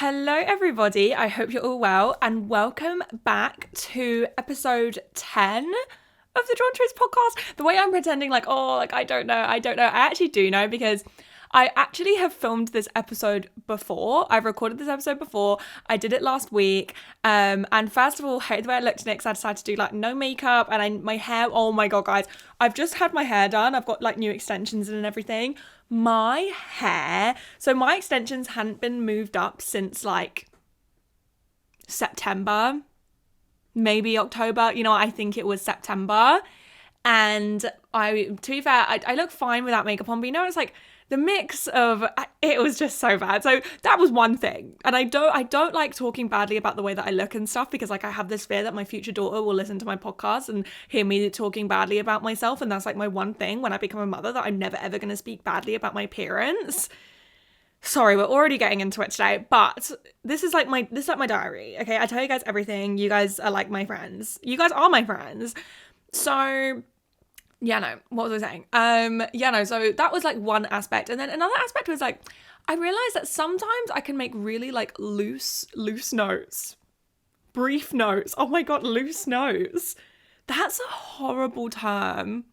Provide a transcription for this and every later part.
Hello everybody, I hope you're all well and welcome back to episode 10 of the jordantheresa podcast. The way I'm pretending like I don't know, I actually do know because I actually have filmed this episode before. I've recorded this episode before. I did it last week. And first of all, hate the way I looked in it because I decided to do like no makeup and my hair, oh my god guys, I've just had my hair done. I've got like new extensions and everything. My hair, so my extensions hadn't been moved up since like September, maybe October. You know, I think it was September. And to be fair, I look fine without makeup on, but you know, it's like the mix of it was just so bad. So that was one thing. And I don't like talking badly about the way that I look and stuff because like I have this fear that my future daughter will listen to my podcast and hear me talking badly about myself. And that's like my one thing when I become a mother, that I'm never ever going to speak badly about my appearance. Sorry, we're already getting into it today, but this is like my diary. Okay, I tell you guys everything. You guys are like my friends. You guys are my friends. So yeah, no, what was I saying? So that was like one aspect. And then another aspect was like, I realized that sometimes I can make really like loose notes. Brief notes. Oh my God, loose notes. That's a horrible term.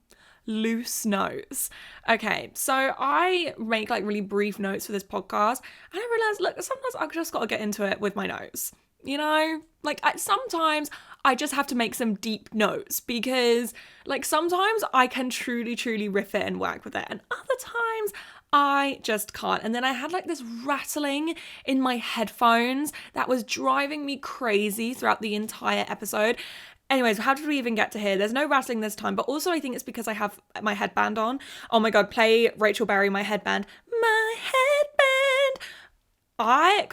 Loose notes. Okay, so I make like really brief notes for this podcast. And I realized, look, sometimes I've just got to get into it with my notes. You know, like sometimes I just have to make some deep notes because like sometimes I can truly riff it and work with it. And other times I just can't. And then I had like this rattling in my headphones that was driving me crazy throughout the entire episode. Anyways, how did we even get to here? There's no rattling this time, but also I think it's because I have my headband on. Oh my God, play Rachel Berry, My Headband. My headband. I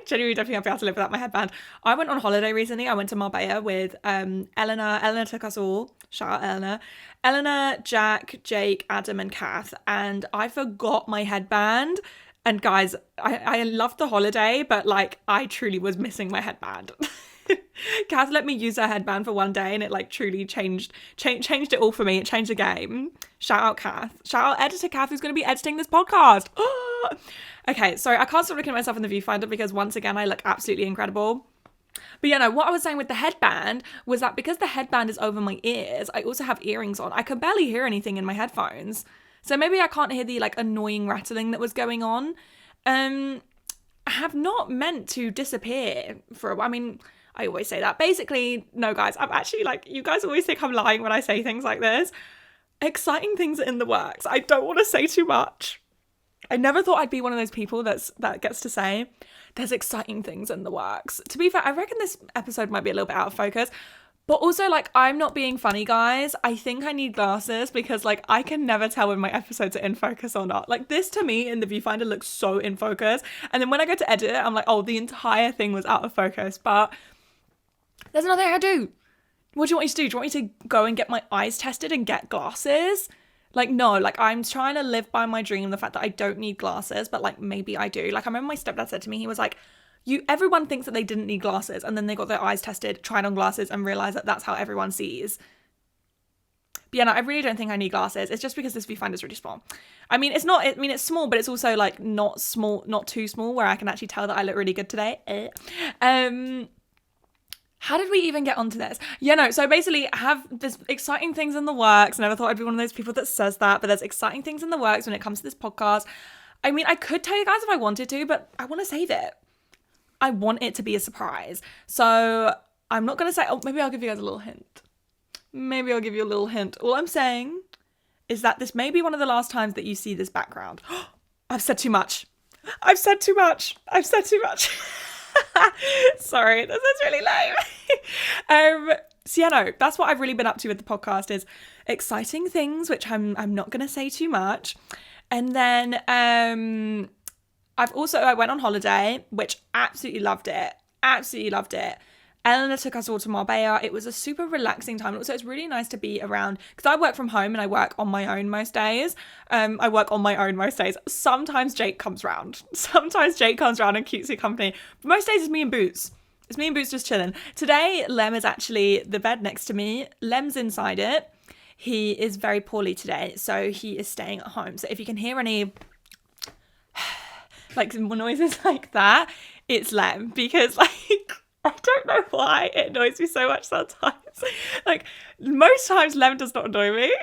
genuinely don't think I'll be able to live without my headband. I went on holiday recently. I went to Marbella with Eleanor. Eleanor took us all. Shout out Eleanor. Eleanor, Jack, Jake, Adam, and Kath. And I forgot my headband. And guys, I loved the holiday, but like I truly was missing my headband. Kath let me use her headband for one day and it like truly changed it all for me. It changed the game. Shout out Kath. Shout out editor Kath who's going to be editing this podcast. Okay, sorry, I can't stop looking at myself in the viewfinder because once again I look absolutely incredible. But yeah, no, what I was saying with the headband was that because the headband is over my ears, I also have earrings on. I can barely hear anything in my headphones. So maybe I can't hear the like annoying rattling that was going on. I have not meant to disappear for a while. I mean, I always say that. Basically, no guys, I'm actually like, you guys always think I'm lying when I say things like this. Exciting things are in the works. I don't want to say too much. I never thought I'd be one of those people that gets to say there's exciting things in the works. To be fair, I reckon this episode might be a little bit out of focus, but also like I'm not being funny, guys. I think I need glasses because like I can never tell when my episodes are in focus or not. Like this to me in the viewfinder looks so in focus. And then when I go to edit it, I'm like, oh, the entire thing was out of focus. But there's nothing I do. What do you want me to do? Do you want me to go and get my eyes tested and get glasses? Like, no, like I'm trying to live by my dream, the fact that I don't need glasses, but like maybe I do. Like I remember my stepdad said to me, he was like, everyone thinks that they didn't need glasses and then they got their eyes tested, tried on glasses and realized that that's how everyone sees. But yeah, no, I really don't think I need glasses. It's just because this viewfinder is really small. I mean, it's small, but it's also like not small, not too small where I can actually tell that I look really good today. How did we even get onto this? Yeah, no, so basically I have this exciting things in the works. Never thought I'd be one of those people that says that, but there's exciting things in the works when it comes to this podcast. I mean, I could tell you guys if I wanted to, but I want to save it. I want it to be a surprise. So I'm not going to say, maybe I'll give you guys a little hint. Maybe I'll give you a little hint. All I'm saying is that this may be one of the last times that you see this background. I've said too much. Sorry, this is really lame. So yeah, no, that's what I've really been up to with the podcast is exciting things, which I'm not going to say too much. And then I went on holiday, which absolutely loved it. Eleanor took us all to Marbella. It was a super relaxing time. Also, it's really nice to be around because I work from home and I work on my own most days. Sometimes Jake comes round. and keeps me company. But most days it's me and Boots. It's me and Boots just chilling. Today, Lem is actually the bed next to me. Lem's inside it. He is very poorly today, so he is staying at home. So if you can hear any like noises like that, it's Lem, because like I don't know why it annoys me so much sometimes. Like most times Lem does not annoy me.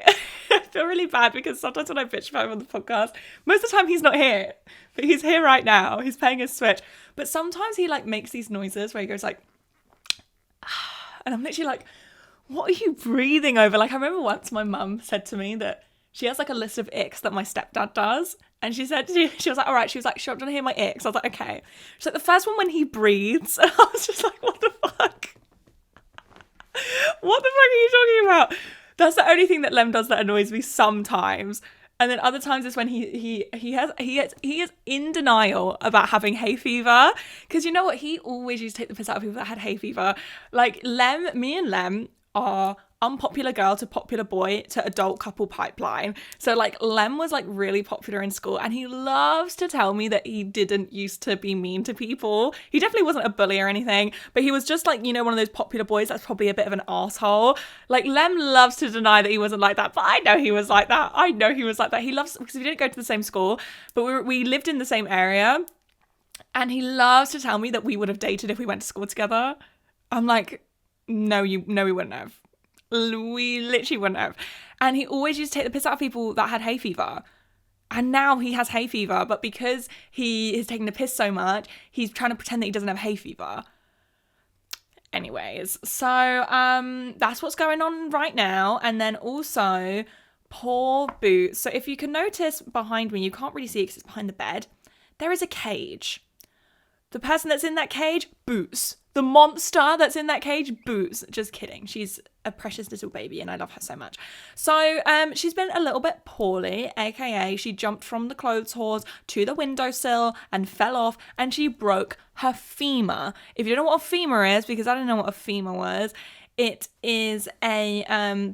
I feel really bad because sometimes when I bitch about him on the podcast, most of the time he's not here, but he's here right now. He's playing his Switch. But sometimes he like makes these noises where he goes like, and I'm literally like, what are you breathing over? Like I remember once my mum said to me that she has like a list of icks that my stepdad does. And she said, she was like, all right. She was like, sure, I'm going to hear my icks. I was like, okay. She's like, the first one when he breathes. And I was just like, what the fuck? What the fuck are you talking about? That's the only thing that Lem does that annoys me sometimes. And then other times is when he is in denial about having hay fever. Because you know what? He always used to take the piss out of people that had hay fever. Like me and Lem are unpopular girl to popular boy to adult couple pipeline. So like Lem was like really popular in school, and he loves to tell me that he didn't used to be mean to people. He definitely wasn't a bully or anything, but he was just like, you know, one of those popular boys that's probably a bit of an asshole. Like Lem loves to deny that he wasn't like that, but I know he was like that. He loves, because we didn't go to the same school, but we lived in the same area, and he loves to tell me that we would have dated if we went to school together. I'm like, no, we wouldn't have. We literally wouldn't have. And he always used to take the piss out of people that had hay fever. And now he has hay fever, but because he is taking the piss so much, he's trying to pretend that he doesn't have hay fever. Anyways, so that's what's going on right now. And then also, poor Boots. So if you can notice behind me, you can't really see it because it's behind the bed. There is a cage. The person that's in that cage, Boots. The monster that's in that cage, Boots. Just kidding. She's a precious little baby and I love her so much. So she's been a little bit poorly, aka she jumped from the clothes horse to the windowsill and fell off, and she broke her femur. If you don't know what a femur is, because I don't know what a femur was, it is a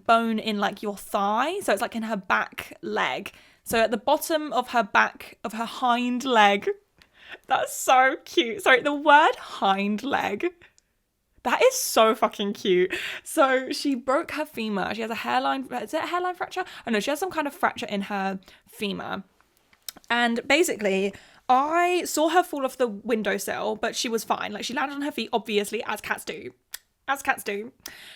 bone in like your thigh. So it's like in her back leg. So at the bottom of her back, of her hind leg. That's so cute. Sorry, the word hind leg. That is so fucking cute. So she broke her femur. She has a hairline, is it a hairline fracture? Oh no, she has some kind of fracture in her femur. And basically, I saw her fall off the windowsill, but she was fine. Like she landed on her feet, obviously, as cats do. As cats do.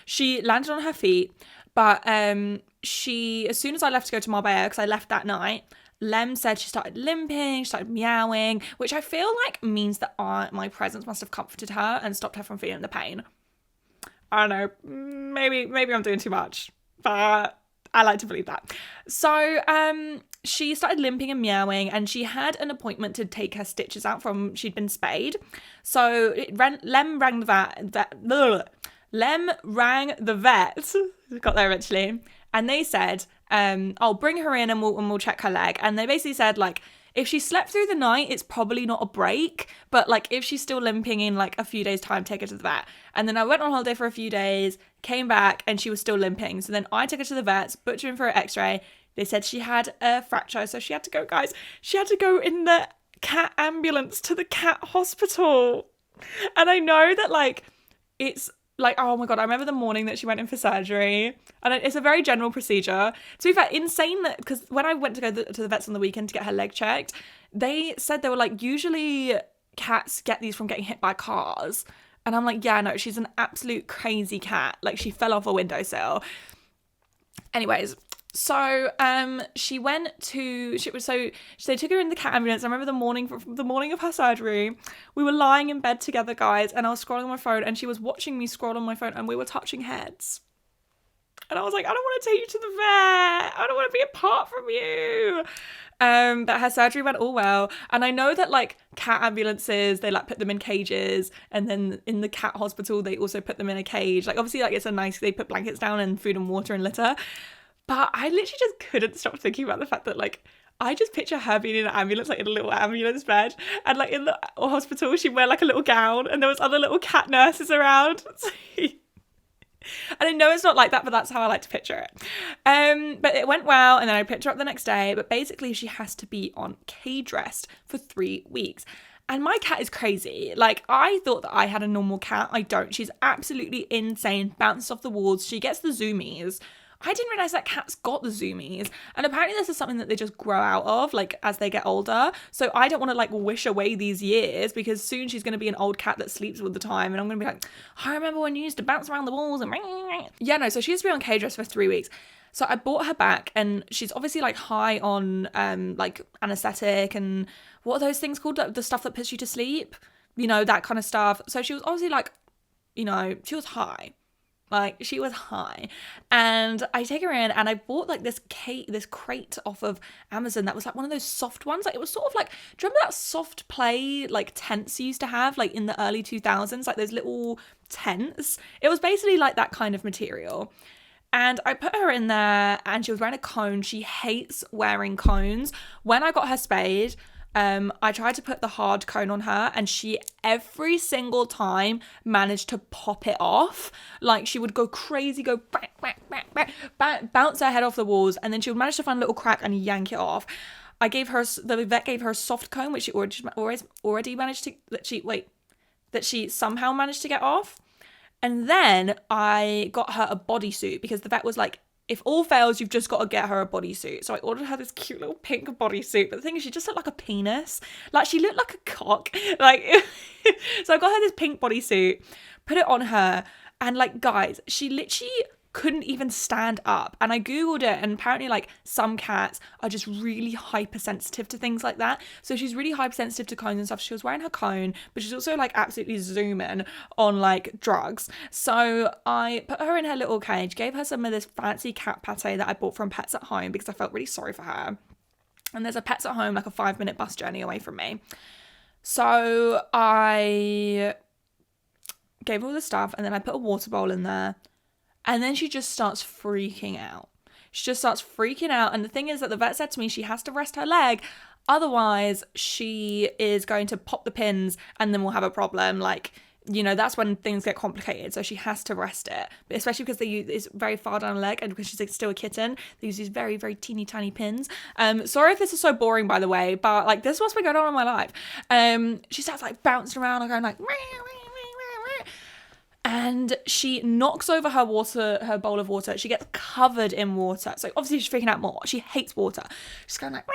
She landed on her feet, but as soon as I left to go to Marbella, because I left that night, Lem said she started limping, she started meowing, which I feel like means that my presence must have comforted her and stopped her from feeling the pain. I don't know, maybe I'm doing too much, but I like to believe that. So she started limping and meowing, and she had an appointment to take her stitches out from, she'd been spayed. So Lem rang the vet, got there eventually, and they said, I'll bring her in and we'll check her leg. And they basically said, like, if she slept through the night, it's probably not a break, but like if she's still limping in like a few days time, take her to the vet. And then I went on holiday for a few days, came back, and she was still limping. So then I took her to the vets, booked her in for an x-ray. They said she had a fracture, so she had to go, guys. She had to go in the cat ambulance to the cat hospital. And I know that like it's like, oh my God, I remember the morning that she went in for surgery, and it's a very general procedure. To be fair, insane that, because when I went to go to the vets on the weekend to get her leg checked, they said they were like, usually cats get these from getting hit by cars. And I'm like, yeah, no, she's an absolute crazy cat. Like she fell off a windowsill. Anyways, so they took her in the cat ambulance. I remember the morning of her surgery, we were lying in bed together, guys, and I was scrolling on my phone, and she was watching me scroll on my phone, and we were touching heads. And I was like, I don't want to take you to the vet. I don't want to be apart from you. But her surgery went all well. And I know that like cat ambulances, they like put them in cages, and then in the cat hospital, they also put them in a cage. Like obviously like it's they put blankets down and food and water and litter. But I literally just couldn't stop thinking about the fact that like, I just picture her being in an ambulance, like in a little ambulance bed, and like in the hospital, she'd wear like a little gown, and there was other little cat nurses around. And I know it's not like that, but that's how I like to picture it. But it went well, and then I picked her up the next day. But basically, she has to be on cage rest for 3 weeks. And my cat is crazy. Like, I thought that I had a normal cat. I don't. She's absolutely insane, bounces off the walls. She gets the zoomies. I didn't realize that cats got the zoomies, and apparently this is something that they just grow out of, like, as they get older. So I don't want to, like, wish away these years, because soon she's going to be an old cat that sleeps all the time, and I'm going to be like, I remember when you used to bounce around the walls and yeah, no. So she used to be on cage rest for 3 weeks. So I brought her back, and she's obviously, like, high on like anesthetic and what are those things called, the stuff that puts you to sleep, you know, that kind of stuff. So she was obviously, like, you know, she was high. Like, she was high. And I take her in, and I bought, like, this crate off of Amazon that was, like, one of those soft ones. Like, it was sort of like, do you remember that soft play, like, tents you used to have, like, in the early 2000s? Like, those little tents. It was basically like that kind of material. And I put her in there, and she was wearing a cone. She hates wearing cones. When I got her spayed, I tried to put the hard cone on her, and she every single time managed to pop it off. Like, she would go crazy, go bounce her head off the walls, and then she would manage to find a little crack and yank it off. The vet gave her a soft cone, which she already managed to, that she somehow managed to get off. And then I got her a bodysuit, because the vet was like, if all fails, you've just got to get her a bodysuit. So I ordered her this cute little pink bodysuit. But the thing is, she just looked like a penis. Like, she looked like a cock. Like, so I got her this pink bodysuit, put it on her. And, like, guys, she literally couldn't even stand up. And I Googled it, and apparently, like, some cats are just really hypersensitive to things like that. So she's really hypersensitive to cones and stuff. She was wearing her cone, but she's also, like, absolutely zooming on, like, drugs. So I put her in her little cage, gave her some of this fancy cat pate that I bought from Pets at Home, because I felt really sorry for her. And there's a Pets at Home, like, a 5-minute bus journey away from me. So I gave her all the stuff, and then I put a water bowl in there. And then she just starts freaking out. She just starts freaking out. And the thing is that the vet said to me she has to rest her leg. Otherwise, she is going to pop the pins, and then we'll have a problem. Like, you know, that's when things get complicated. So she has to rest it. But especially because it's very far down her leg, and because she's, like, still a kitten, they use these very, very teeny tiny pins. Sorry if this is so boring, by the way, but, like, this is what's been going on in my life. She starts, like, bouncing around and going, like, and she knocks over her bowl of water. She gets covered in water. So obviously she's freaking out more. She hates water. She's going like,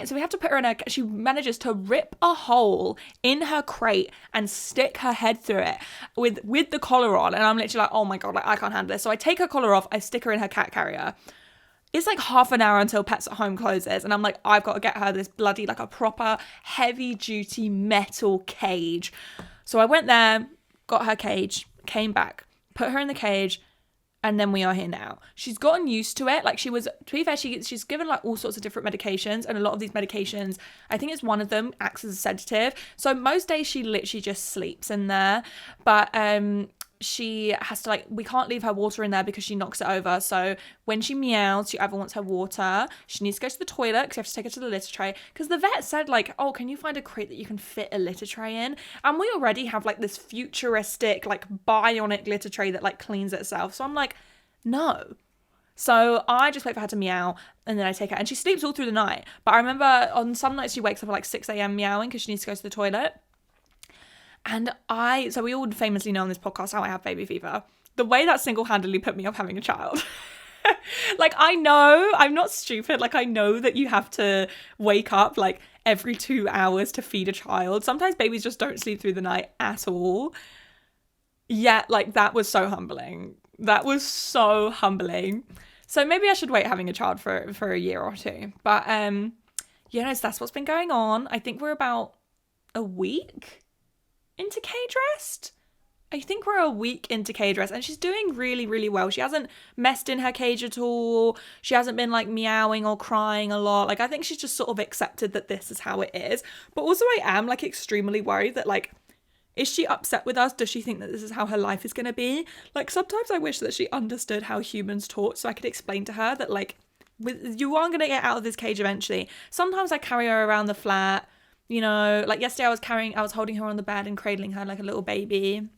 so we have to put her in she manages to rip a hole in her crate and stick her head through it with the collar on. And I'm literally like, oh my God, like, I can't handle this. So I take her collar off. I stick her in her cat carrier. It's like half an hour until Pets at Home closes. And I'm like, I've got to get her this bloody, like, a proper heavy duty metal cage. So I went there, got her cage, came back, put her in the cage, and then we are here now. She's gotten used to it. Like, she was, to be fair, she's given, like, all sorts of different medications, and a lot of these medications, I think it's one of them, acts as a sedative. So most days she literally just sleeps in there, but she has to, like, we can't leave her water in there because she knocks it over. So when she meows, she either wants her water, she needs to go to the toilet because you have to take her to the litter tray, because the vet said, like, oh, can you find a crate that you can fit a litter tray in? And we already have, like, this futuristic, like, bionic litter tray that, like, cleans itself. So I'm like, no. So I just wait for her to meow, and then I take her, and she sleeps all through the night. But I remember on some nights she wakes up at like 6 a.m. meowing because she needs to go to the toilet. And so we all famously know on this podcast how I have baby fever. The way that single-handedly put me off having a child. Like, I know, I'm not stupid. Like, I know that you have to wake up, like, every 2 hours to feed a child. Sometimes babies just don't sleep through the night at all. Yet, like, that was so humbling. That was so humbling. So maybe I should wait having a child for a year or two. But, yeah, so that's what's been going on. I think we're about a week into cage rest. I think we're a week into cage rest, and she's doing really, really well. She hasn't messed in her cage at all. She hasn't been, like, meowing or crying a lot. Like, I think she's just sort of accepted that this is how it is. But also I am, like, extremely worried that, like, is she upset with us? Does she think that this is how her life is going to be? Like, sometimes I wish that she understood how humans talk, so I could explain to her that, like, you are going to get out of this cage eventually. Sometimes I carry her around the flat. You know, like yesterday I was holding her on the bed and cradling her like a little baby.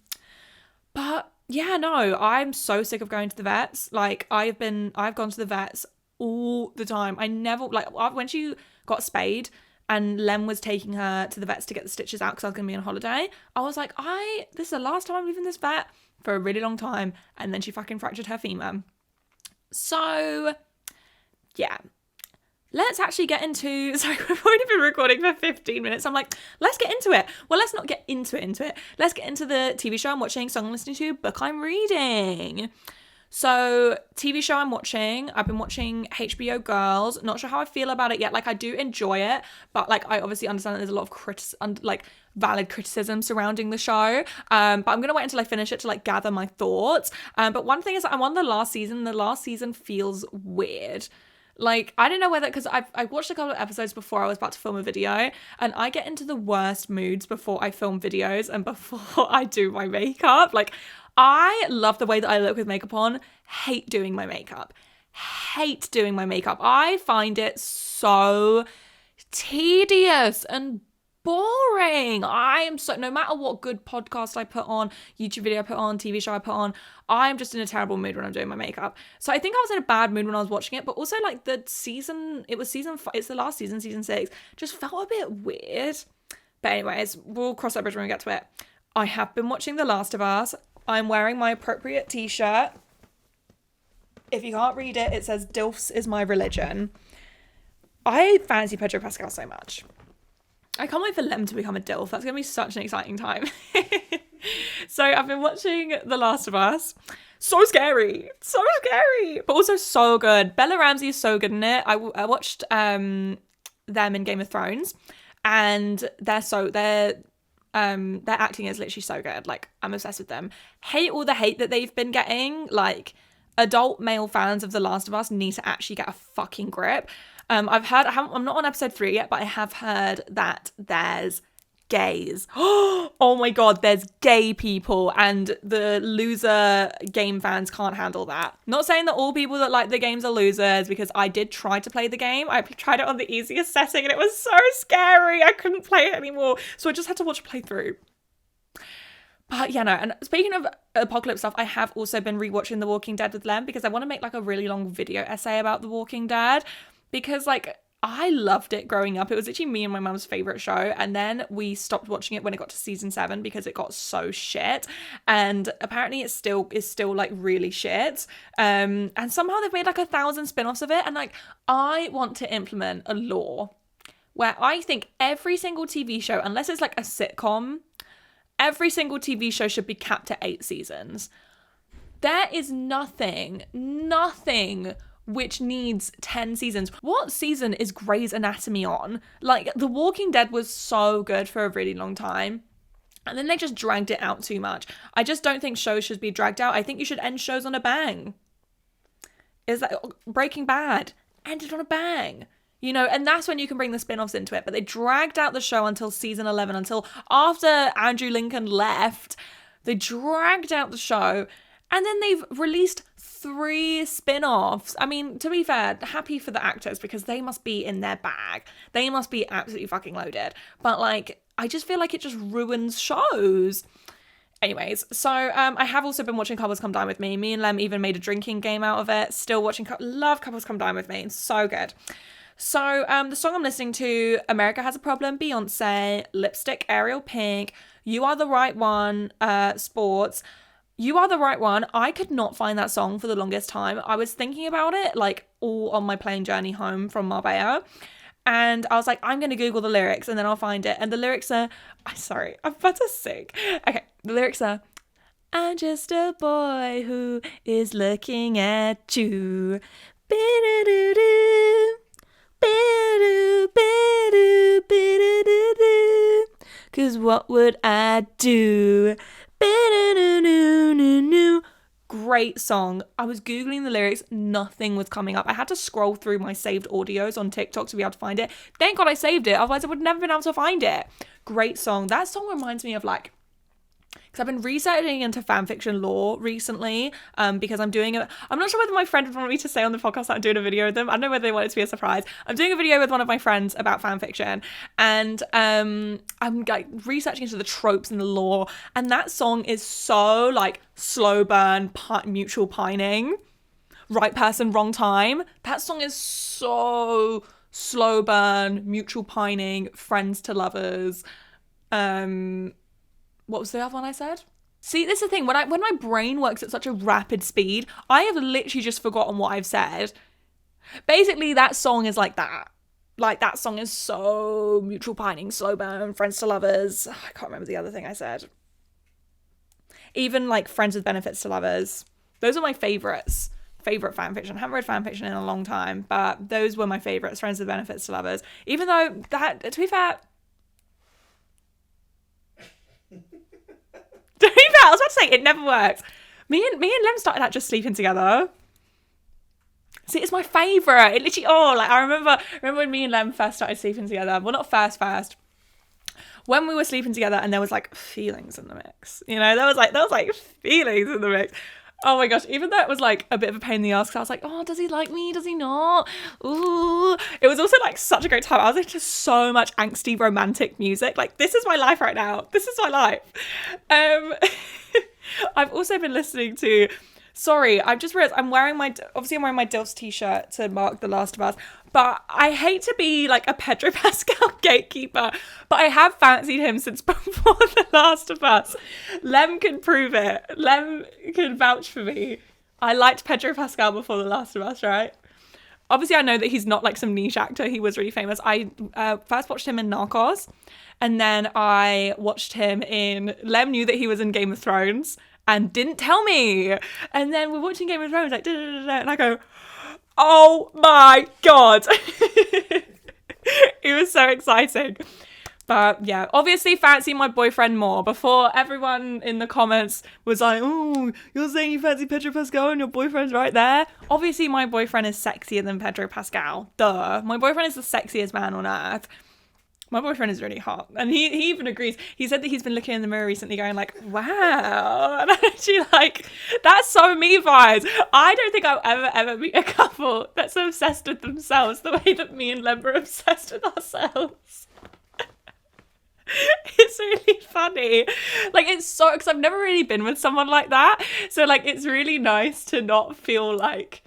But yeah, no, I'm so sick of going to the vets. Like, I've gone to the vets all the time. I never, like, when she got spayed and Lem was taking her to the vets to get the stitches out because I was going to be on holiday, I was like, this is the last time I'm leaving this vet for a really long time. And then she fucking fractured her femur. So, yeah. Let's actually get into, sorry, we've already been recording for 15 minutes. I'm like, let's get into it. Well, let's not get into it. Let's get into the TV show I'm watching, song I'm listening to, book I'm reading. So, TV show I'm watching, I've been watching HBO Girls. Not sure how I feel about it yet. Like, I do enjoy it, but like, I obviously understand that there's a lot of valid criticism surrounding the show. But I'm gonna wait until I finish it to like gather my thoughts. But one thing is that I'm on the last season. The last season feels weird. Like, I don't know whether, because I watched a couple of episodes before I was about to film a video, and I get into the worst moods before I film videos and before I do my makeup. Like, I love the way that I look with makeup on, hate doing my makeup. I find it so tedious and boring. No matter what good podcast I put on, YouTube video I put on, TV show I put on, I'm just in a terrible mood when I'm doing my makeup. So I think I was in a bad mood when I was watching it, but also like it's the last season, season 6, just felt a bit weird. But anyways, we'll cross that bridge when we get to it. I have been watching The Last of Us. I'm wearing my appropriate t-shirt. If you can't read it, it says DILFs is my religion. I fancy Pedro Pascal so much. I can't wait for Lem to become a DILF. That's going to be such an exciting time. So I've been watching The Last of Us. So scary. But also so good. Bella Ramsey is so good in it. I watched them in Game of Thrones. And their acting is literally so good. Like, I'm obsessed with them. Hate all the hate that they've been getting. Like, adult male fans of The Last of Us need to actually get a fucking grip. I'm not on episode 3 yet, but I have heard that there's gays. Oh my god, there's gay people, and the loser game fans can't handle that. Not saying that all people that like the games are losers, because I did try to play the game. I tried it on the easiest setting, and it was so scary. I couldn't play it anymore, so I just had to watch a playthrough. But yeah, no, and speaking of apocalypse stuff, I have also been rewatching The Walking Dead with Lem, because I want to make like a really long video essay about The Walking Dead. Because, like, I loved it growing up. It was literally me and my mum's favourite show. And then we stopped watching it when it got to season 7 because it got so shit. And apparently it is still like, really shit. And somehow they've made, like, 1,000 spin-offs of it. And, like, I want to implement a law where I think every single TV show, unless it's, like, a sitcom, every single TV show should be capped at 8 seasons. There is nothing which needs 10 seasons. What season is Grey's Anatomy on? Like, The Walking Dead was so good for a really long time, and then they just dragged it out too much. I just don't think shows should be dragged out. I think you should end shows on a bang. Is that Breaking Bad ended on a bang? You know, and that's when you can bring the spin-offs into it. But they dragged out the show until season 11, until after Andrew Lincoln left. They dragged out the show, and then they've released 3 spin-offs. I mean, to be fair, happy for the actors, because they must be in their bag. They must be absolutely fucking loaded. But, like, I just feel like it just ruins shows. Anyways, so I have also been watching Couples Come Dine With Me. Me and Lem even made a drinking game out of it. Still watching, love Couples Come Dine With Me. It's so good. So the song I'm listening to, America Has a Problem, Beyonce, Lipstick, Ariel Pink, You Are the Right One, Sports. You Are the Right One. I could not find that song for the longest time. I was thinking about it, like, all on my plane journey home from Marbella. And I was like, I'm going to Google the lyrics and then I'll find it. And the lyrics are, sorry, I'm about to sing. Okay, the lyrics are, I'm just a boy who is looking at you. Be-do-do-do. Be-do, be-do, be-do-do-do. 'Cause what would I do? Great song. I was Googling the lyrics, nothing was coming up. I had to scroll through my saved audios on TikTok to be able to find it. Thank God I saved it, otherwise I would never been able to find it. Great song. That song reminds me of, like, because I've been researching into fanfiction lore recently, because I'm doing it. I'm not sure whether my friend would want me to say on the podcast that I'm doing a video with them. I don't know whether they want it to be a surprise. I'm doing a video with one of my friends about fanfiction, and I'm like researching into the tropes and the lore, and that song is so, like, slow burn, mutual pining, right person, wrong time. That song is so slow burn, mutual pining, friends to lovers. What was the other one I said? See, this is the thing. When my brain works at such a rapid speed, I have literally just forgotten what I've said. Basically, that song is like that. Like, that song is so mutual pining, slow burn, friends to lovers. I can't remember the other thing I said. Even, like, friends with benefits to lovers. Those are my favourites. Favourite fanfiction. I haven't read fanfiction in a long time, but those were my favourites. Friends with benefits to lovers. Even though, that, to be fair... I was about to say, it never works. Me and Lem started out just sleeping together. See, it's my favourite. It literally, I remember when me and Lem first started sleeping together. Well, not first. When we were sleeping together and there was, like, feelings in the mix. You know, there was like feelings in the mix. Oh my gosh, even though it was, like, a bit of a pain in the ass, because I was like, oh, does he like me? Does he not? Ooh. It was also, like, such a great time. I was into so much angsty romantic music. Like, this is my life right now. This is my life. I've also been listening to... Sorry, I've just realized I'm wearing my Dilfs t-shirt to mark The Last of Us, but I hate to be like a Pedro Pascal gatekeeper, but I have fancied him since before The Last of Us. Lem can prove it. Lem can vouch for me. I liked Pedro Pascal before The Last of Us, right? Obviously, I know that he's not like some niche actor. He was really famous. I first watched him in Narcos, and then I watched him in... Lem knew that he was in Game of Thrones, and didn't tell me. And then we're watching Game of Thrones, like, and I go, oh my God. It was so exciting. But yeah, obviously fancy my boyfriend more. Before everyone in the comments was like, oh, you're saying you fancy Pedro Pascal and your boyfriend's right there. Obviously my boyfriend is sexier than Pedro Pascal. Duh. My boyfriend is the sexiest man on earth. My boyfriend is really hot. And he even agrees. He said that he's been looking in the mirror recently going like, wow. And I'm actually like, that's so me vibes. I don't think I'll ever meet a couple that's obsessed with themselves the way that me and Lem are obsessed with ourselves. It's really funny. Like, it's so... Because I've never really been with someone like that. So, like, it's really nice to not feel like...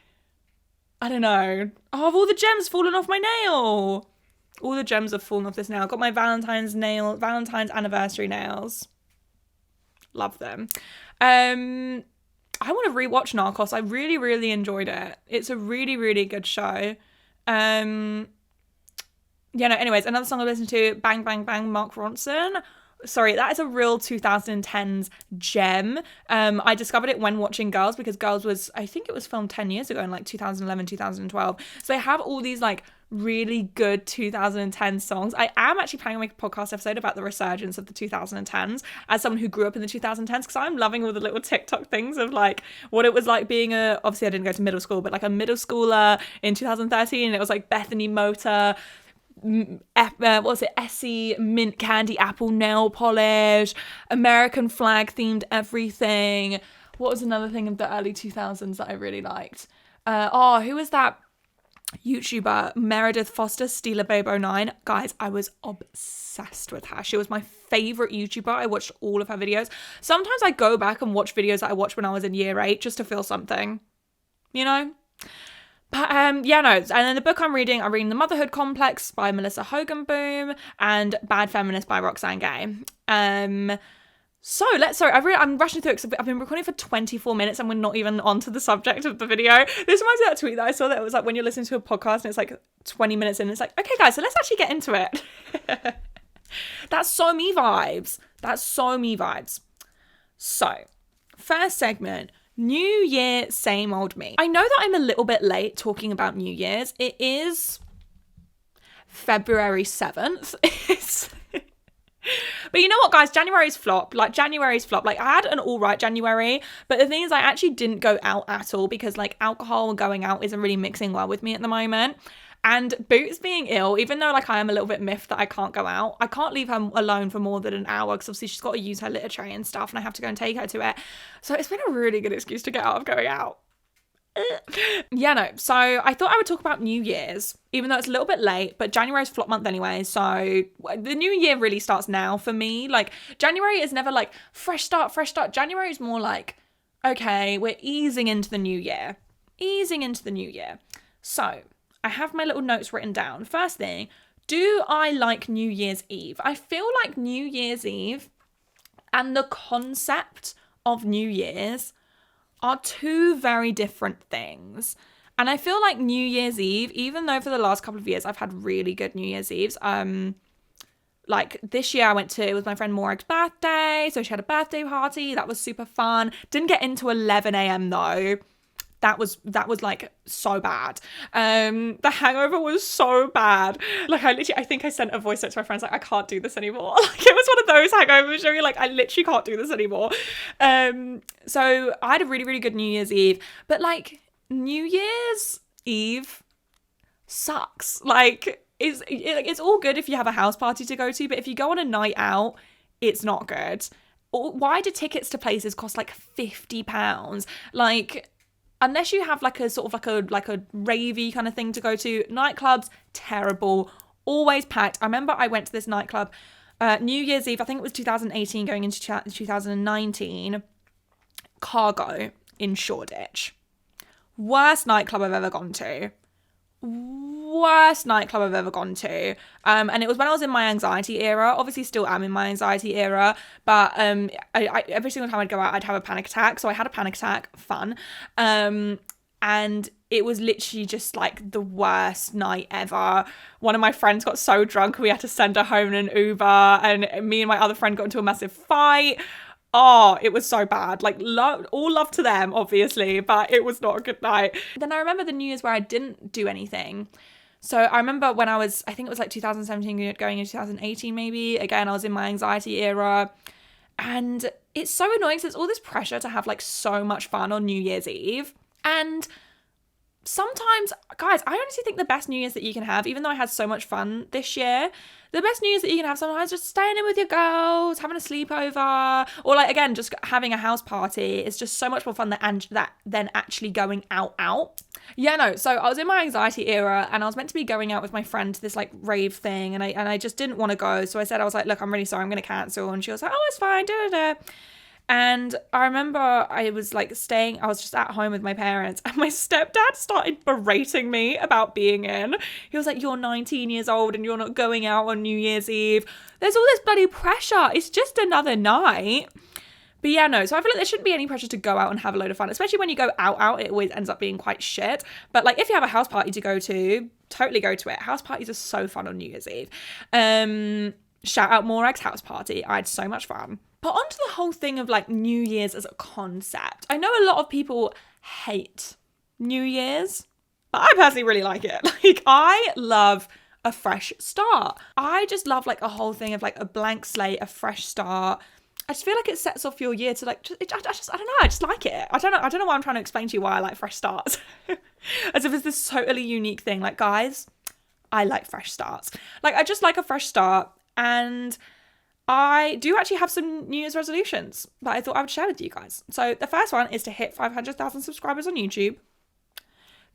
I don't know. Oh, have all the gems fallen off my nail? All the gems have fallen off this nail. I got my Valentine's anniversary nails. Love them. I want to rewatch Narcos. I really, really enjoyed it. It's a really, really good show. Anyways, another song I listened to, Bang Bang Bang, Mark Ronson. Sorry, that is a real 2010s gem. I discovered it when watching Girls, because Girls was, I think it was filmed 10 years ago in like 2011, 2012. So they have all these like really good 2010 songs. I am actually planning to make a podcast episode about the resurgence of the 2010s as someone who grew up in the 2010s, because I'm loving all the little TikTok things of like what it was like being obviously I didn't go to middle school, but like a middle schooler in 2013. It was like Bethany Motor, Essie mint candy apple nail polish, American flag themed everything. What was another thing of the early 2000s that I really liked? Who was that YouTuber? Meredith Foster, Steeler Babe 09. Guys, I was obsessed with her. She was my favorite YouTuber. I watched all of her videos. Sometimes I go back and watch videos that I watched when I was in year 8 just to feel something, you know? But And then the book I'm reading The Motherhood Complex by Melissa Hoganboom and Bad Feminist by Roxane Gay. I'm rushing through it because I've been recording for 24 minutes and we're not even onto the subject of the video. This reminds me of that tweet that I saw that it was like when you're listening to a podcast and it's like 20 minutes in, it's like, okay guys, so let's actually get into it. That's so me vibes. So, first segment, New Year, same old me. I know that I'm a little bit late talking about New Year's. It is February 7th. But you know what, guys? January's flop. Like, I had an all right January, but the thing is I actually didn't go out at all because, like, alcohol and going out isn't really mixing well with me at the moment. And Boots being ill, even though, like, I am a little bit miffed that I can't go out, I can't leave her alone for more than an hour because obviously she's got to use her litter tray and stuff and I have to go and take her to it. So it's been a really good excuse to get out of going out. So I thought I would talk about New Year's, even though it's a little bit late, but January's flop month anyway, so the new year really starts now for me. Like, January is never like fresh start. January is more like, okay, we're easing into the new year. So I have my little notes written down. First thing, do I like New Year's Eve? I feel like New Year's Eve and the concept of New Year's are two very different things. And I feel like New Year's Eve, even though for the last couple of years I've had really good New Year's Eves, like this year I went to, it was my friend Morag's birthday, so she had a birthday party. That was super fun. Didn't get into 11 a.m. though. That was like so bad. The hangover was so bad. Like I think I sent a voice note to my friends like, I can't do this anymore. Like it was one of those hangovers where you're like, I literally can't do this anymore. So I had a really, really good New Year's Eve, but like New Year's Eve sucks. Like it's all good if you have a house party to go to, but if you go on a night out, it's not good. Why do tickets to places cost like £50? Like, unless you have like a sort of like a ravey kind of thing to go to, nightclubs, terrible, always packed. I remember I went to this nightclub New Year's Eve, I think it was 2018 going into 2019, Cargo in Shoreditch. Worst nightclub I've ever gone to. Worst nightclub I've ever gone to. And it was when I was in my anxiety era. Obviously still am in my anxiety era, but I every single time I'd go out I'd have a panic attack. So I had a panic attack, fun. And it was literally just like the worst night ever. One of my friends got so drunk we had to send her home in an Uber, and me and my other friend got into a massive fight. Oh, it was so bad. Like, all love to them, obviously, but it was not a good night. Then I remember the New Year's where I didn't do anything. So I remember when I think it was like 2017 going into 2018 maybe. Again, I was in my anxiety era. And it's so annoying because there's all this pressure to have like so much fun on New Year's Eve. And sometimes, guys, I honestly think the best New Year's that you can have, even though I had so much fun this year, the best New Year's that you can have sometimes is just staying in with your girls, having a sleepover, or like, again, just having a house party. It's just so much more fun than actually going out. Yeah, no, so I was in my anxiety era and I was meant to be going out with my friend to this like rave thing, and I just didn't want to go. So I was like, look, I'm really sorry, I'm going to cancel. And she was like, oh, it's fine, And I remember I was just at home with my parents, and my stepdad started berating me about being in. He was like, you're 19 years old and you're not going out on New Year's Eve. There's all this bloody pressure. It's just another night. But yeah, no, so I feel like there shouldn't be any pressure to go out and have a load of fun, especially when you go out, it always ends up being quite shit. But like, if you have a house party to go to, totally go to it. House parties are so fun on New Year's Eve. Shout out Morag's house party. I had so much fun. But onto the whole thing of like New Year's as a concept. I know a lot of people hate New Year's, but I personally really like it. Like, I love a fresh start. I just love like a whole thing of like a blank slate, a fresh start. I just feel like it sets off your year to like, I don't know, I just like it. I don't know why I'm trying to explain to you why I like fresh starts. As if it's this totally unique thing. Like, guys, I like fresh starts. Like, I just like a fresh start. And I do actually have some New Year's resolutions that I thought I would share with you guys. So the first one is to hit 500,000 subscribers on YouTube.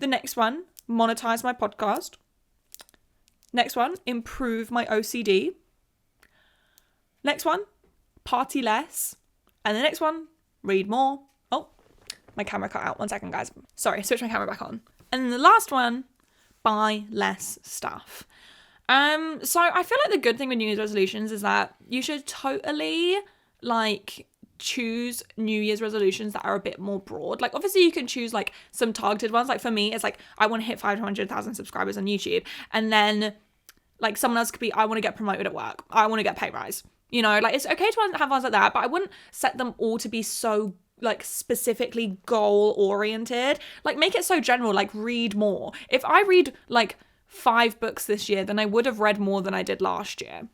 The next one, monetize my podcast. Next one, improve my OCD. Next one, party less. And the next one, read more. Oh, my camera cut out. 1 second, guys. Sorry, switch my camera back on. And then the last one, buy less stuff. So I feel like the good thing with New Year's resolutions is that you should totally like choose New Year's resolutions that are a bit more broad. Like, obviously you can choose like some targeted ones. Like, for me, it's like, I want to hit 500,000 subscribers on YouTube. And then like someone else could be, I want to get promoted at work. I want to get a pay rise. You know, like, it's okay to have ones like that, but I wouldn't set them all to be so like specifically goal oriented. Like, make it so general, like read more. If I read like 5 books this year, then I would have read more than I did last year.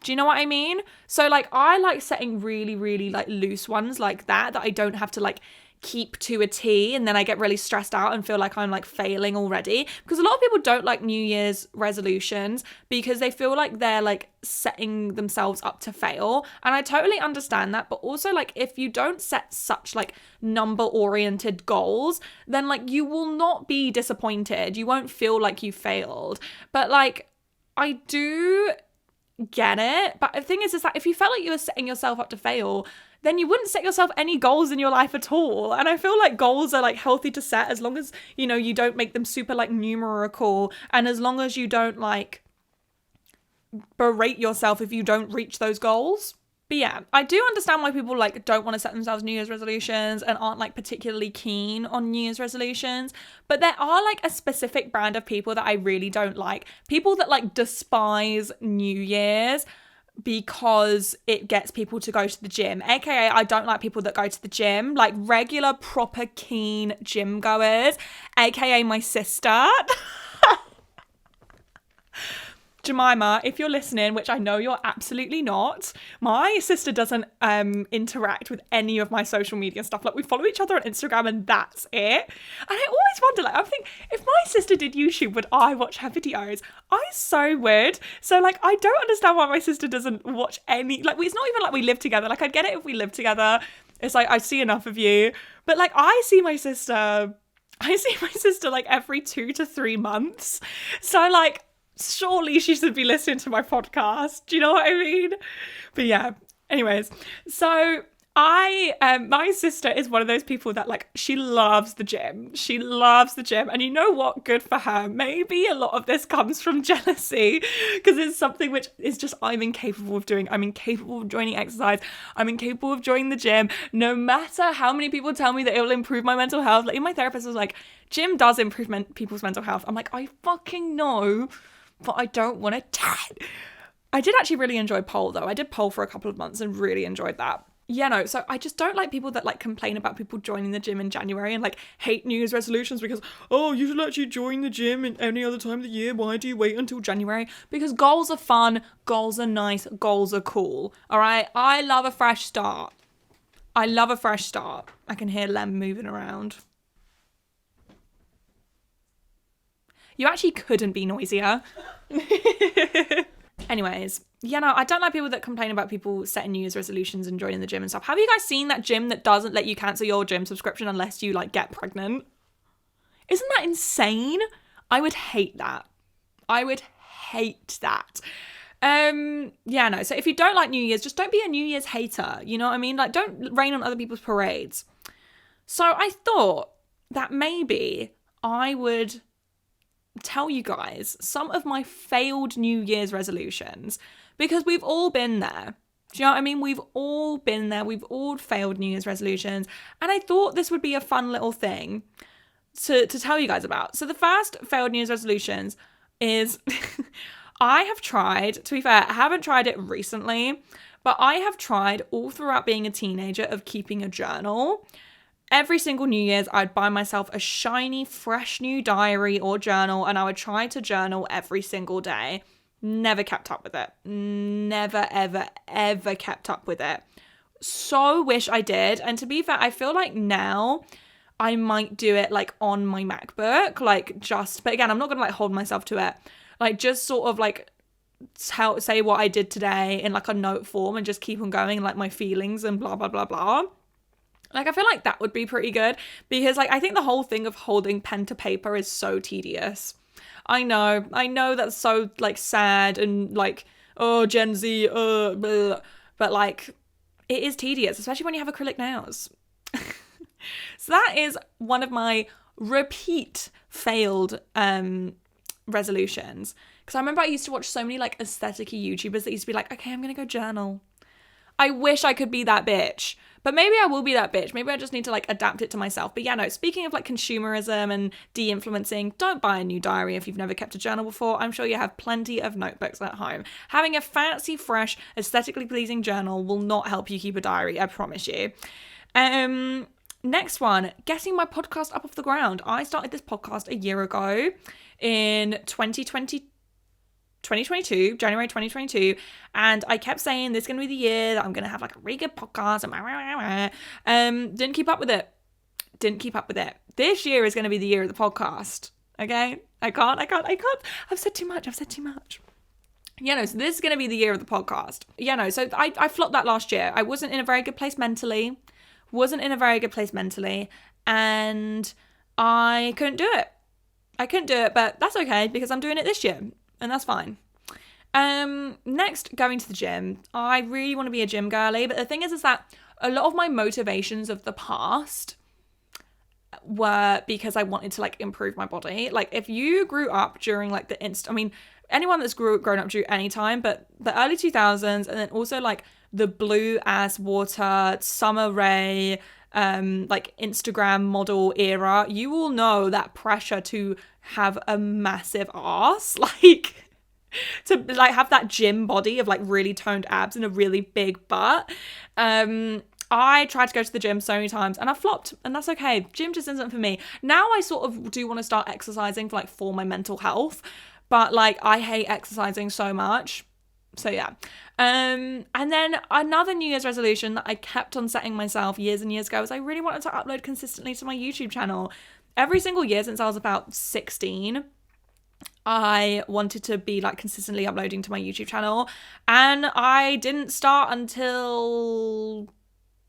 Do you know what I mean? So like, I like setting really, really like loose ones like that I don't have to like keep to a T, and then I get really stressed out and feel like I'm like failing already. Because a lot of people don't like New Year's resolutions because they feel like they're like setting themselves up to fail. And I totally understand that. But also, like, if you don't set such like number oriented goals, then like you will not be disappointed. You won't feel like you failed. But like, I do get it. But the thing is that if you felt like you were setting yourself up to fail, then you wouldn't set yourself any goals in your life at all. And I feel like goals are like healthy to set as long as, you know, you don't make them super like numerical, and as long as you don't like berate yourself if you don't reach those goals. But yeah, I do understand why people like don't want to set themselves New Year's resolutions and aren't like particularly keen on New Year's resolutions. But there are like a specific brand of people that I really don't like. People that like despise New Year's because it gets people to go to the gym. AKA, I don't like people that go to the gym, like regular, proper, keen gym goers. AKA my sister. Jemima, if you're listening, which I know you're absolutely not, my sister doesn't interact with any of my social media stuff. Like, we follow each other on Instagram and that's it. And I always wonder, like, I think if my sister did YouTube, would I watch her videos? I so would. So, like, I don't understand why my sister doesn't watch any, like, it's not even like we live together. Like, I'd get it if we lived together. It's like, I see enough of you. But, like, I see my sister like every 2 to 3 months. So, like, surely she should be listening to my podcast. Do you know what I mean? But yeah, anyways, so my sister is one of those people that like, she loves the gym. She loves the gym. And you know what? Good for her. Maybe a lot of this comes from jealousy because it's something which is just, I'm incapable of doing. I'm incapable of joining exercise. I'm incapable of joining the gym. No matter how many people tell me that it will improve my mental health. Like, my therapist was like, gym does improve people's mental health. I'm like, I fucking know, but I don't want to tell it. I did actually really enjoy pole though. I did pole for a couple of months and really enjoyed that. Yeah, no, so I just don't like people that like complain about people joining the gym in January and like hate New Year's resolutions because, oh, you should actually join the gym in any other time of the year. Why do you wait until January? Because goals are fun, goals are nice, goals are cool. All right, I love a fresh start. I can hear Lem moving around. You actually couldn't be noisier. Anyways, yeah, no, I don't like people that complain about people setting New Year's resolutions and joining the gym and stuff. Have you guys seen that gym that doesn't let you cancel your gym subscription unless you like get pregnant? Isn't that insane? I would hate that. Yeah, no, so if you don't like New Year's, just don't be a New Year's hater. You know what I mean? Like, don't rain on other people's parades. So I thought that maybe I would tell you guys some of my failed New Year's resolutions because we've all been there. Do you know what I mean? We've all been there. We've all failed New Year's resolutions. And I thought this would be a fun little thing to tell you guys about. So the first failed New Year's resolutions is I have tried, to be fair, I haven't tried it recently, but I have tried all throughout being a teenager of keeping a journal. Every single New Year's, I'd buy myself a shiny, fresh new diary or journal, and I would try to journal every single day. Never kept up with it. Never, ever, ever kept up with it. So wish I did. And to be fair, I feel like now I might do it like on my MacBook, but again, I'm not going to like hold myself to it. Like just sort of like say what I did today in like a note form and just keep on going, like my feelings and blah, blah, blah, blah. Like, I feel like that would be pretty good because, like, I think the whole thing of holding pen to paper is so tedious. I know that's so, like, sad and, like, oh, Gen Z, blah. But, like, it is tedious, especially when you have acrylic nails. So that is one of my repeat failed resolutions. Because I remember I used to watch so many, like, aesthetic-y YouTubers that used to be like, okay, I'm going to go journal. I wish I could be that bitch. But maybe I will be that bitch. Maybe I just need to like adapt it to myself. But yeah, no, speaking of like consumerism and de-influencing, don't buy a new diary if you've never kept a journal before. I'm sure you have plenty of notebooks at home. Having a fancy, fresh, aesthetically pleasing journal will not help you keep a diary, I promise you. Next one, getting my podcast up off the ground. I started this podcast a year ago in 2022, January 2022, and I kept saying this is going to be the year that I'm going to have like a really good podcast and didn't keep up with it. This year is going to be the year of the podcast. Okay? I can't. I've said too much. Yeah, no, so this is going to be the year of the podcast. Yeah, no, so I flopped that last year. I wasn't in a very good place mentally, and I couldn't do it. But that's okay because I'm doing it this year. And that's fine. Next, going to the gym. I really want to be a gym girly, but the thing is that a lot of my motivations of the past were because I wanted to like improve my body. Like if you grew up during like anyone that's grown up during any time, but the early 2000s and then also like the blue as water, Summer Rae, like Instagram model era, you will know that pressure to have a massive ass, like to like have that gym body of like really toned abs and a really big butt. I tried to go to the gym so many times and I flopped, and that's okay. Gym just isn't for me. Now I sort of do want to start exercising for my mental health, but like I hate exercising so much. So yeah. And then another New Year's resolution that I kept on setting myself years and years ago was I really wanted to upload consistently to my YouTube channel. Every single year since I was about 16, I wanted to be like consistently uploading to my YouTube channel, and I didn't start until,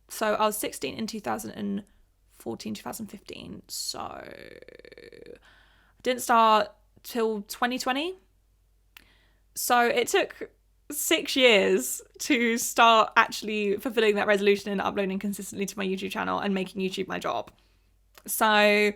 so I was 16 in 2014, 2015. So I didn't start till 2020. So it took 6 years to start actually fulfilling that resolution and uploading consistently to my YouTube channel and making YouTube my job. So,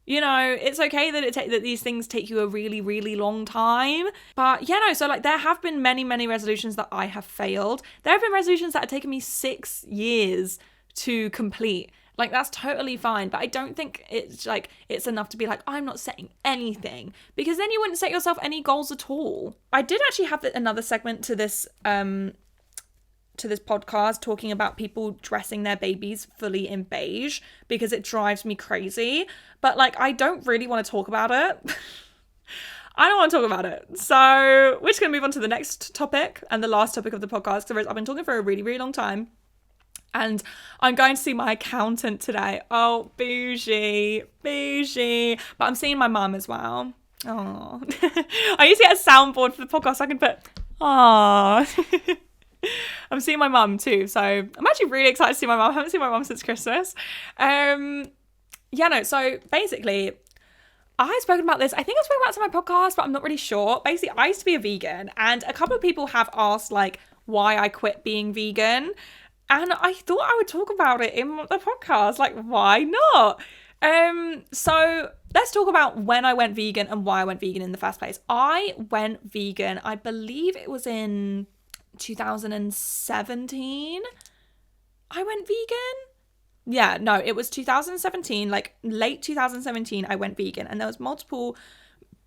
you know, it's okay that that these things take you a really, really long time. But yeah, no, so like there have been many, many resolutions that I have failed. There have been resolutions that have taken me 6 years to complete. Like, that's totally fine, but I don't think it's like it's enough to be like, I'm not setting anything, because then you wouldn't set yourself any goals at all. I did actually have another segment to this podcast talking about people dressing their babies fully in beige because it drives me crazy, but like I don't really want to talk about it. I don't want to talk about it. So we're just going to move on to the next topic and the last topic of the podcast, because I've been talking for a really, really long time. And I'm going to see my accountant today. Oh, bougie. But I'm seeing my mum as well. Oh, I need to get a soundboard for the podcast so I can put, aww. I'm seeing my mum too. So I'm actually really excited to see my mum. I haven't seen my mum since Christmas. So basically, I've spoken about this. I think I've spoken about it on my podcast, but I'm not really sure. Basically, I used to be a vegan, and a couple of people have asked like why I quit being vegan. And I thought I would talk about it in the podcast. Like, why not? So let's talk about when I went vegan and why I went vegan in the first place. I went vegan, I believe it was in 2017. I went vegan. Yeah, no, it was 2017, like late 2017, I went vegan, and there was multiple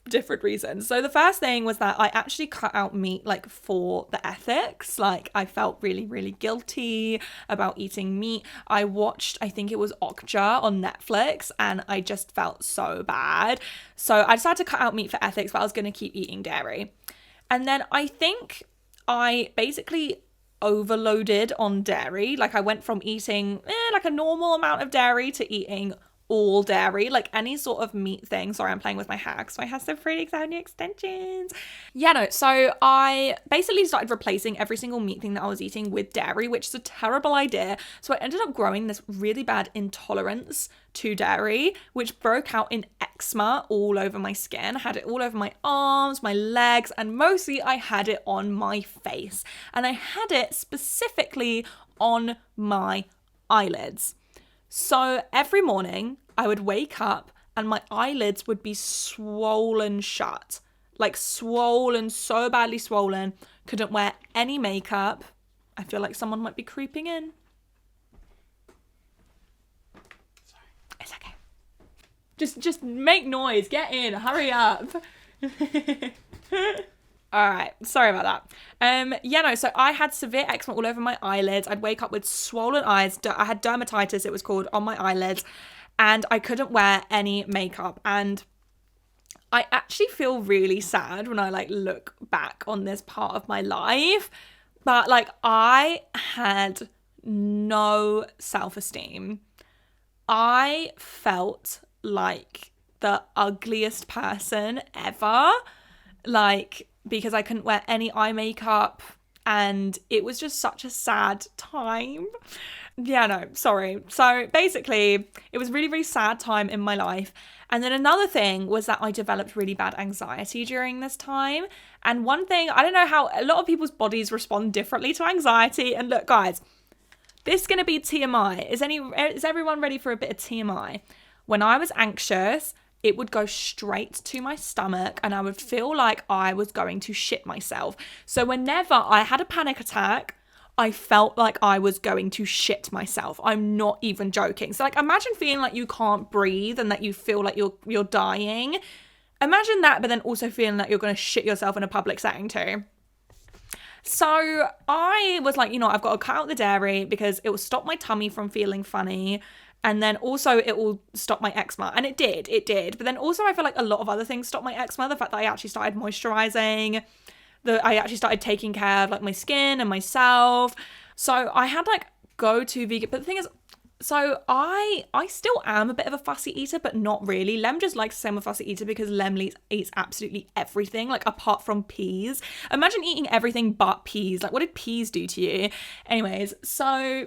different reasons. So the first thing was that I actually cut out meat like for the ethics. Like I felt really, really guilty about eating meat. I watched, I think it was Okja on Netflix, and I just felt so bad. So I decided to cut out meat for ethics, but I was going to keep eating dairy. And then I think I basically overloaded on dairy. Like I went from eating like a normal amount of dairy to eating all dairy, like any sort of meat thing. Sorry, I'm playing with my hair, so I have some pretty exciting extensions. Yeah, no, so I basically started replacing every single meat thing that I was eating with dairy, which is a terrible idea. So I ended up growing this really bad intolerance to dairy, which broke out in eczema all over my skin. I had it all over my arms, my legs, and mostly I had it on my face. And I had it specifically on my eyelids. So every morning I would wake up and my eyelids would be swollen shut, like swollen, so badly swollen, couldn't wear any makeup. I feel like someone might be creeping in. Sorry. It's okay. Just make noise, get in, hurry up. All right, sorry about that. So I had severe eczema all over my eyelids. I'd wake up with swollen eyes. I had dermatitis, it was called, on my eyelids, and I couldn't wear any makeup. And I actually feel really sad when I like look back on this part of my life, but like I had no self-esteem. I felt like the ugliest person ever, like, because I couldn't wear any eye makeup, and it was just such a sad time. Yeah, no, sorry. So basically, it was a really, really sad time in my life. And then another thing was that I developed really bad anxiety during this time. And one thing, I don't know how a lot of people's bodies respond differently to anxiety. And look, guys, this is going to be TMI. Is everyone ready for a bit of TMI? When I was anxious, it would go straight to my stomach and I would feel like I was going to shit myself. So whenever I had a panic attack, I felt like I was going to shit myself. I'm not even joking. So like, imagine feeling like you can't breathe and that you feel like you're dying. Imagine that, but then also feeling like you're going to shit yourself in a public setting too. So I was like, I've got to cut out the dairy because it will stop my tummy from feeling funny. And then also it will stop my eczema. And it did. But then also I feel like a lot of other things stopped my eczema. The fact that I actually started moisturizing, that I actually started taking care of like my skin and myself. So I had like go-to vegan. But the thing is, so I still am a bit of a fussy eater, but not really. Lem just likes to say I'm a fussy eater because Lem eats absolutely everything, like apart from peas. Imagine eating everything but peas. Like, what did peas do to you? Anyways, so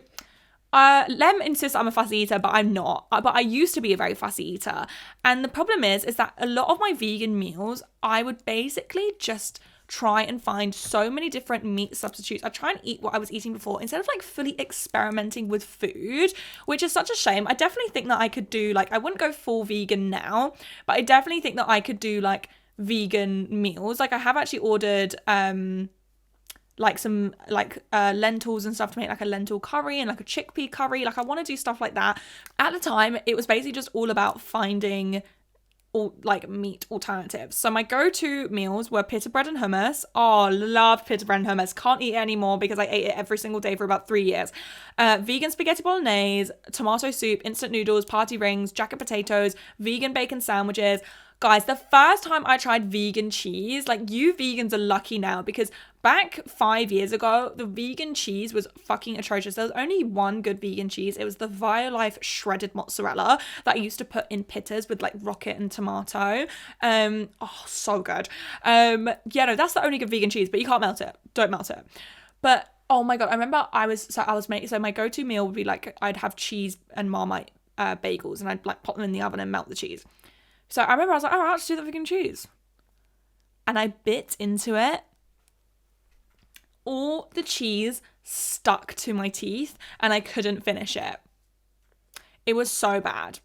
Lem insists I'm a fussy eater, but I'm not. But I used to be a very fussy eater. And the problem is that a lot of my vegan meals, I would basically just try and find so many different meat substitutes. I try and eat what I was eating before instead of like fully experimenting with food, which is such a shame. I definitely think that I could do like, I wouldn't go full vegan now, but I definitely think that I could do like vegan meals. Like I have actually ordered like some like lentils and stuff to make like a lentil curry and like a chickpea curry. Like I want to do stuff like that. At the time, it was basically just all about finding all like meat alternatives. So my go-to meals were pita bread and hummus. Oh, love pita bread and hummus. Can't eat it anymore because I ate it every single day for about 3 years. Vegan spaghetti bolognese, tomato soup, instant noodles, party rings, jacket potatoes, vegan bacon sandwiches. Guys, the first time I tried vegan cheese, like you vegans are lucky now because back 5 years ago, the vegan cheese was fucking atrocious. There was only one good vegan cheese. It was the Violife shredded mozzarella that I used to put in pittas with like rocket and tomato. Oh, so good. Yeah, no, that's the only good vegan cheese, but you can't melt it. Don't melt it. But oh my God, I remember so my go-to meal would be like, I'd have cheese and Marmite bagels and I'd like pop them in the oven and melt the cheese. So I remember I was like, oh, I'll just do the vegan cheese. And I bit into it. All the cheese stuck to my teeth and I couldn't finish it. It was so bad.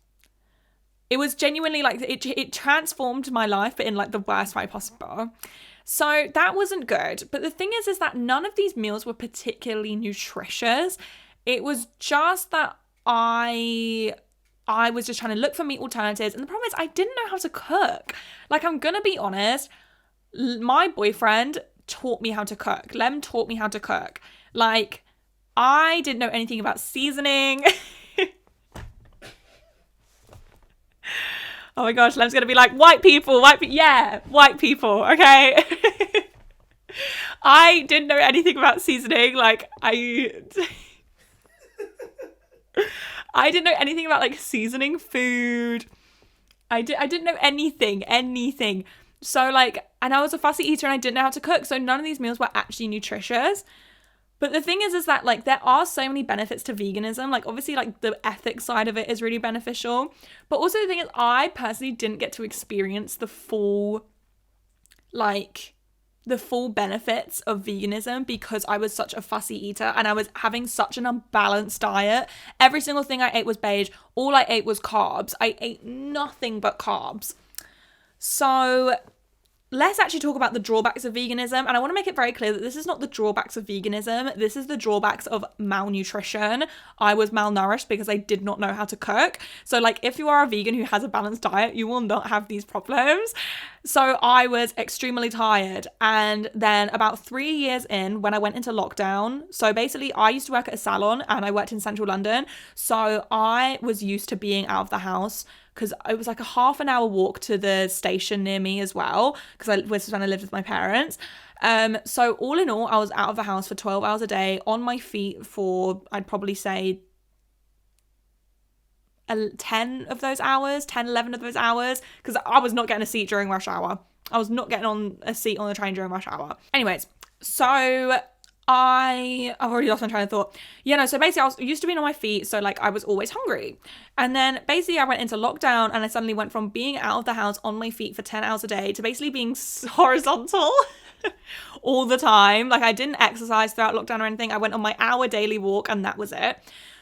It was genuinely like, it transformed my life, but in like the worst way possible. So that wasn't good. But the thing is that none of these meals were particularly nutritious. It was just that I was just trying to look for meat alternatives. And the problem is I didn't know how to cook. Like, I'm going to be honest, my boyfriend taught me how to cook. Lem taught me how to cook. Like, I didn't know anything about seasoning. Oh my gosh, Lem's going to be like, white people. Yeah, white people, okay? I didn't know anything about seasoning. Like, I didn't know anything about like seasoning food. I didn't know anything. So like, and I was a fussy eater and I didn't know how to cook. So none of these meals were actually nutritious. But the thing is that like there are so many benefits to veganism. Like obviously like the ethics side of it is really beneficial. But also the thing is I personally didn't get to experience the full benefits of veganism because I was such a fussy eater and I was having such an unbalanced diet. Every single thing I ate was beige. All I ate was carbs. I ate nothing but carbs. So let's actually talk about the drawbacks of veganism. And I want to make it very clear that this is not the drawbacks of veganism. This is the drawbacks of malnutrition. I was malnourished because I did not know how to cook. So like if you are a vegan who has a balanced diet, you will not have these problems. So I was extremely tired. And then about 3 years in, when I went into lockdown, so basically I used to work at a salon and I worked in central London. So I was used to being out of the house because it was like a half an hour walk to the station near me as well, because this was when I lived with my parents. So all in all, I was out of the house for 12 hours a day, on my feet for, I'd probably say 10, 11 of those hours, because I was not getting a seat during rush hour. I was not getting on a seat on the train during rush hour. Anyways, so I've already lost my train of thought. So basically I was used to being on my feet, so like I was always hungry. And then basically I went into lockdown and I suddenly went from being out of the house on my feet for 10 hours a day to basically being horizontal all the time. Like I didn't exercise throughout lockdown or anything. I went on my hour daily walk and that was it.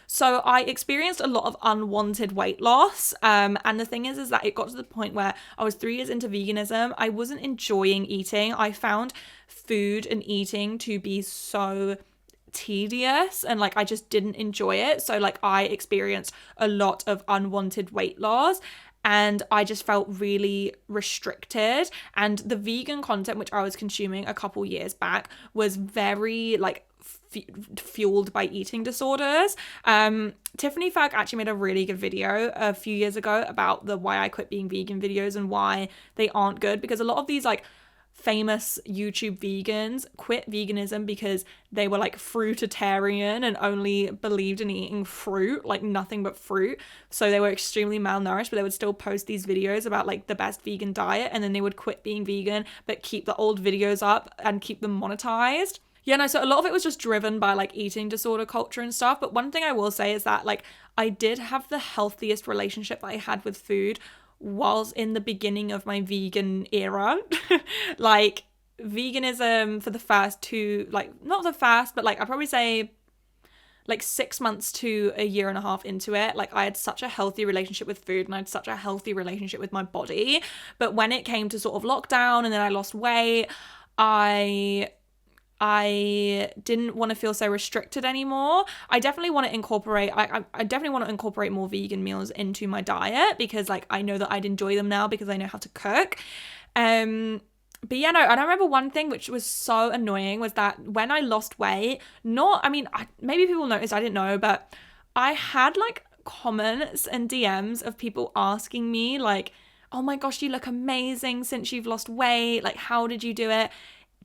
So I experienced a lot of unwanted weight loss. And the thing is that it got to the point where I was 3 years into veganism. I wasn't enjoying eating. I found food and eating to be so tedious and like I just didn't enjoy it. So like I experienced a lot of unwanted weight loss and I just felt really restricted. And the vegan content which I was consuming a couple years back was very like fueled by eating disorders. Tiffany Ferg actually made a really good video a few years ago about the why I quit being vegan videos and why they aren't good, because a lot of these like famous YouTube vegans quit veganism because they were like fruitarian and only believed in eating fruit, like nothing but fruit. So they were extremely malnourished, but they would still post these videos about like the best vegan diet, and then they would quit being vegan but keep the old videos up and keep them monetized. Yeah, no, so a lot of it was just driven by like eating disorder culture and stuff. But one thing I will say is that like I did have the healthiest relationship that I had with food whilst in the beginning of my vegan era. Like veganism for the first two, like not the first, but like I'd probably say like 6 months to a year and a half into it, like I had such a healthy relationship with food and I had such a healthy relationship with my body. But when it came to sort of lockdown and then I lost weight, I didn't want to feel so restricted anymore. I definitely want to incorporate, I definitely want to incorporate more vegan meals into my diet because like I know that I'd enjoy them now because I know how to cook. But yeah, no, and I remember one thing which was so annoying was that when I lost weight, maybe people noticed, I didn't know, but I had like comments and DMs of people asking me like, oh my gosh, you look amazing since you've lost weight. Like, how did you do it?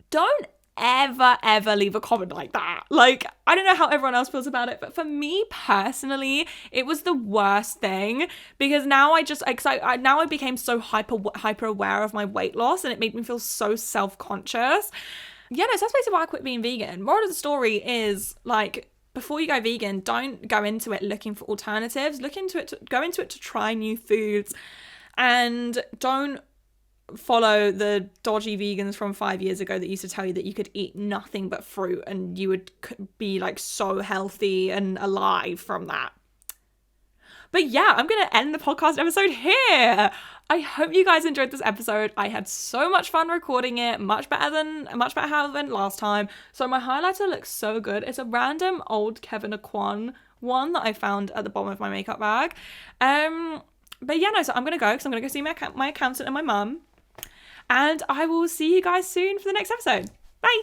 Don't ever leave a comment like that. Like, I don't know how everyone else feels about it, but for me personally, it was the worst thing because now I became so hyper aware of my weight loss and it made me feel so self-conscious. Yeah, no, so that's basically why I quit being vegan. Moral of the story is like, before you go vegan, don't go into it looking for alternatives. Go into it to try new foods, and don't follow the dodgy vegans from 5 years ago that used to tell you that you could eat nothing but fruit and you would be like so healthy and alive from that. But yeah, I'm going to end the podcast episode here. I hope you guys enjoyed this episode. I had so much fun recording it, much better how it went last time. So my highlighter looks so good. It's a random old Kevin Aquan one that I found at the bottom of my makeup bag. But yeah, no, so I'm going to go because I'm going to go see my accountant and my mum. And I will see you guys soon for the next episode. Bye!